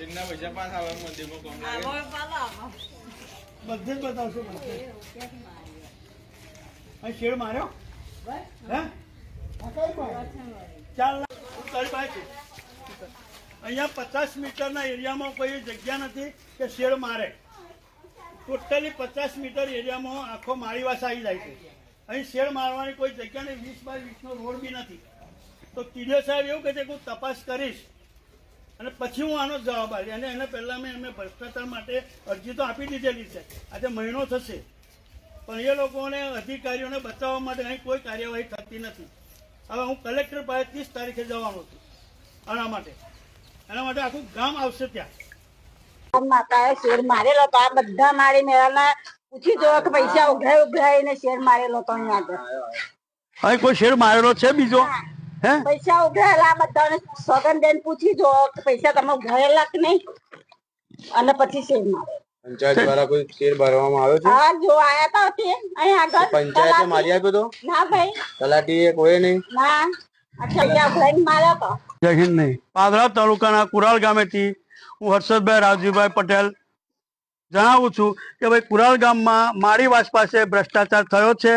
એના પૈસા પાછા આવે મંદિરમાં કોમ લાગે બધે જ બતાવશો અહીં શેડ માર્યો હે 4 લાખ તારી પાસે અહીંયા 50 મીટરના એરિયામાં કોઈ જગ્યા નથી કે શેડ મારે ટોટલી 50 મીટર એરિયામાં આખો માળીવાસ આવી જાય છે અહીં શેડ મારવાની કોઈ જગ્યા નહીં 20 બાય 20નો રોડ બી નથી તો ટીડીઓ સાહેબ એવું કહે છે કે હું તપાસ કરીશ અને પછી હું આનો જવાબ આપીશ અને એને પહેલાં મેં એમને ભ્રષ્ટાચાર માટે અરજી તો આપી દીધેલી છે આજે મહિનો થશે પણ એ લોકોને અધિકારીઓને બચાવવા માટે અહીં કોઈ કાર્યવાહી થતી નથી હવે હું કલેક્ટર પાસે 30 તારીખે જવાનો છું એના માટે આખું ગામ આવશે ત્યાં માતાએ શેર મારેલો તો આ બધા મારી મેળાના પૂછી જો કે પૈસા ઉઘરાઈને શેર મારેલો તો અહીં કોઈ શેર મારેલો છે બીજો હે પૈસા ઉઘરાયેલા બધાને સોગન બેન પૂછી જો કે પૈસા તમે ઉઘરાયેલા કે નહીં અને પછી શેર મારે પંચાયત દ્વારા કોઈ શેર ભરવામાં આવ્યો છે હા જો આયા તા તે અહીં આગળ પંચાયતે મારી આપ્યો તો ના ભાઈ તલાટીએ કોઈ નહીં ના અચ્છા અહીંયા ઉઘરાઈને માર્યો તો જય હિન્દ નહીં પાદરા તાલુકાના કુરાલ ગામેથી હું હર્ષદભાઈ રાવજીભાઈ પટેલ જણાવું છું કે ભાઈ કુરાલ ગામમાં મારી વાસ પાસે ભ્રષ્ટાચાર થયો છે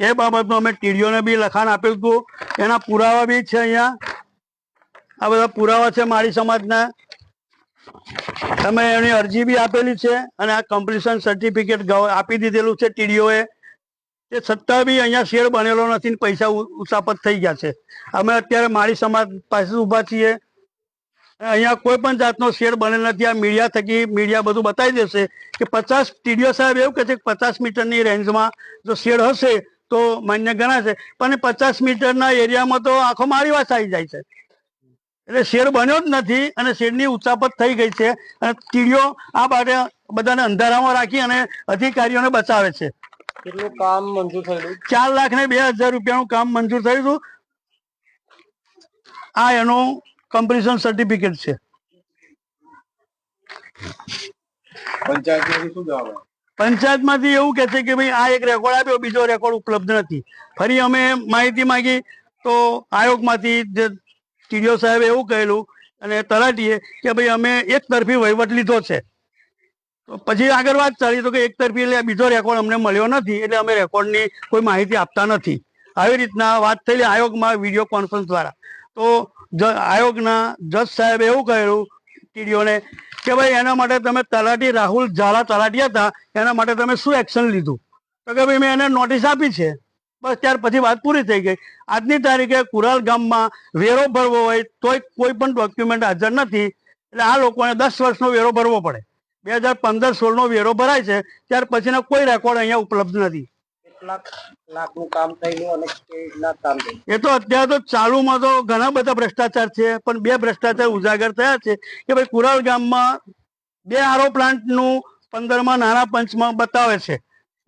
એ બાબતનું અમે ટીડીઓને બી લખાણ આપ્યું હતું એના પુરાવા બી છે અહીંયા આ બધા પુરાવા છે મારી સમાજના તમે એની અરજી બી આપેલી છે અને આ કમ્પ્લીશન સર્ટિફિકેટ આપી દીધેલું છે ટીડીઓએ તે છતાં બી અહીંયા શેડ બનેલો નથી ને પૈસા ઉચાપત થઈ ગયા છે અમે અત્યારે મારી સમાજ પાસે ઊભા છીએ અહીંયા કોઈ પણ જાતનો શેડ બનેલ નથી આ મીડિયા થકી મીડિયા બધું બતાવી દેશે કે 50 ટીડીઓ સાહેબ એવું કહે છે કે 50 મીટરની રેન્જમાં જો શેડ હશે તો માન્ય ગણાશે પણ 50 મીટરના એરિયામાં તો આખો મારી વાત આવી જાય છે એટલે શેડ બન્યો જ નથી અને શેડની ઉચાપત થઈ ગઈ છે અને ટીડીઓ આ માટે બધાને અંધારામાં રાખી અને અધિકારીઓને બચાવે છે કેટલું કામ મંજૂર થયેલું 4,02,000 રૂપિયાનું કામ મંજૂર થયું હતું આ એનું કમ્પ્લીશન સર્ટિફિકેટ છે પંચાયતમાંથી એવું કે છે કે ભાઈ આ એક રેકોર્ડ આપ્યો બીજો રેકોર્ડ ઉપલબ્ધ નથી ફરી અમે માહિતી માંગી તો આયોગમાંથી જે ટીડીઓ સાહેબે એવું કહેલું અને તલાટીએ કે ભાઈ અમે એક તરફી વહીવટ લીધો છે તો પછી આગળ વાત ચાલી તો કે એક તરફી એટલે બીજો રેકોર્ડ અમને મળ્યો નથી એટલે અમે રેકોર્ડની કોઈ માહિતી આપતા નથી આવી રીતના વાત થયેલી આયોગમાં વિડીયો કોન્ફરન્સ દ્વારા તો આયોગના જજ સાહેબે એવું કહેલું ટીડીઓને કે ભાઈ એના માટે તમે તલાટી રાહુલ ઝાલા તલાટી હતા એના માટે તમે શું એક્શન લીધું તો કે ભાઈ મેં એને નોટિસ આપી છે બસ ત્યાર પછી વાત પૂરી થઈ ગઈ આજની તારીખે કુરાલ ગામમાં વેરો ભરવો હોય તોય કોઈ પણ ડોક્યુમેન્ટ હાજર નથી એટલે આ લોકોને 10 વર્ષનો વેરો ભરવો પડે 2015-16નો વેરો ભરાય છે ત્યાર પછીનો કોઈ રેકોર્ડ અહીંયા ઉપલબ્ધ નથી એ તો અત્યારે તો ચાલુમાં તો ઘણા બધા ભ્રષ્ટાચાર છે પણ 2 ભ્રષ્ટાચાર ઉજાગર થયા છે કે ભાઈ કુરાલ ગામમાં 2 આરો પ્લાન્ટનું 15માં નાના પંચમાં બતાવે છે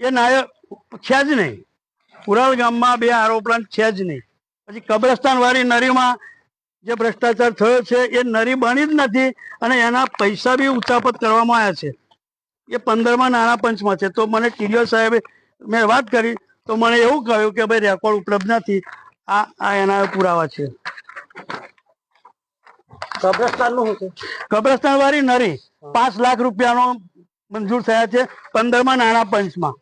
એ નાયક છે જ નહીં કુરાલ ગામમાં 2 આરો પ્લાન્ટ છે જ નહીં પછી કબ્રસ્તાન વાળી નરીમાં જે ભ્રષ્ટાચાર થયો છે એ નરી બની જ નથી અને એના પૈસા બી ઉચાપત કરવામાં આવ્યા છે એ 15માં નાના પંચમાં છે તો મને ટીડીઓ સાહેબે મેં વાત કરી તો મને એવું કહ્યું કે ભાઈ રેકોર્ડ ઉપલબ્ધ નથી આ એના પુરાવા છે કબ્રસ્તાન વાળી નરી 5 લાખ રૂપિયાનો મંજૂર થયા છે 15માં નાણા પંચમાં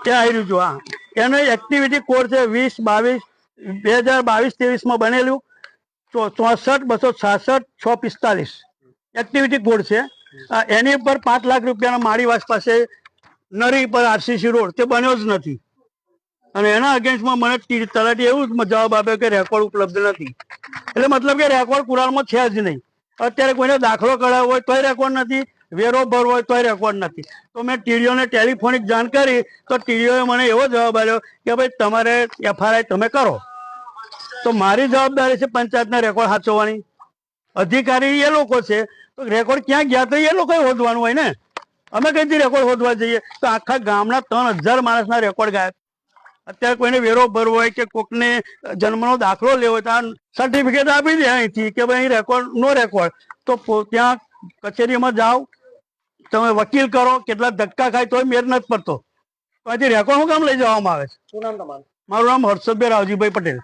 એ આવી રહ્યું છું હા એનો એક્ટિવિટી કોડ છે 2022-23માં બનેલું 64-266-645 એક્ટિવિટી કોડ છે એની ઉપર 5 લાખ રૂપિયાના માળીવાસ પાસે નરી પર આરસીસી રોડ તે બન્યો જ નથી અને એના અગેન્સ્ટમાં મને તલાટી એવું જવાબ આપ્યો કે રેકોર્ડ ઉપલબ્ધ નથી એટલે મતલબ કે રેકોર્ડ કુરાલમાં છે જ નહીં અત્યારે કોઈને દાખલો કઢાવવો હોય તોય રેકોર્ડ નથી વેરો ભરવો હોય તોય રેકોર્ડ નથી તો મેં ટીડીઓને ટેલિફોનિક જાણ કરી તો ટીડીઓએ મને એવો જવાબ આપ્યો કે ભાઈ તમારે FRI તમે કરો તો મારી જવાબદારી છે પંચાયતના રેકોર્ડ સાચવવાની અધિકારી એ લોકો છે તો રેકોર્ડ ક્યાં ગયા તો એ લોકોએ શોધવાનું હોય ને અમે કઈથી રેકોર્ડ શોધવા જઈએ તો આખા ગામના 3000 માણસના રેકોર્ડ ગાયબ અત્યારે કોઈને વેરો ભરવો હોય કે કોકને જન્મનો દાખલો લેવો હોય તો આ સર્ટિફિકેટ આપી દે અહીંથી કે ભાઈ રેકોર્ડ નો રેકોર્ડ તો ત્યાં કચેરીમાં જાઓ તમે વકીલ કરો કેટલા ધક્કા ખાય તોય મેર નથી પડતો તો અહીંથી રેકોર્ડ શું કામ લઈ જવામાં આવે છે શું નામ તમારું? મારું નામ હર્ષદભાઈ રાવજીભાઈ પટેલ.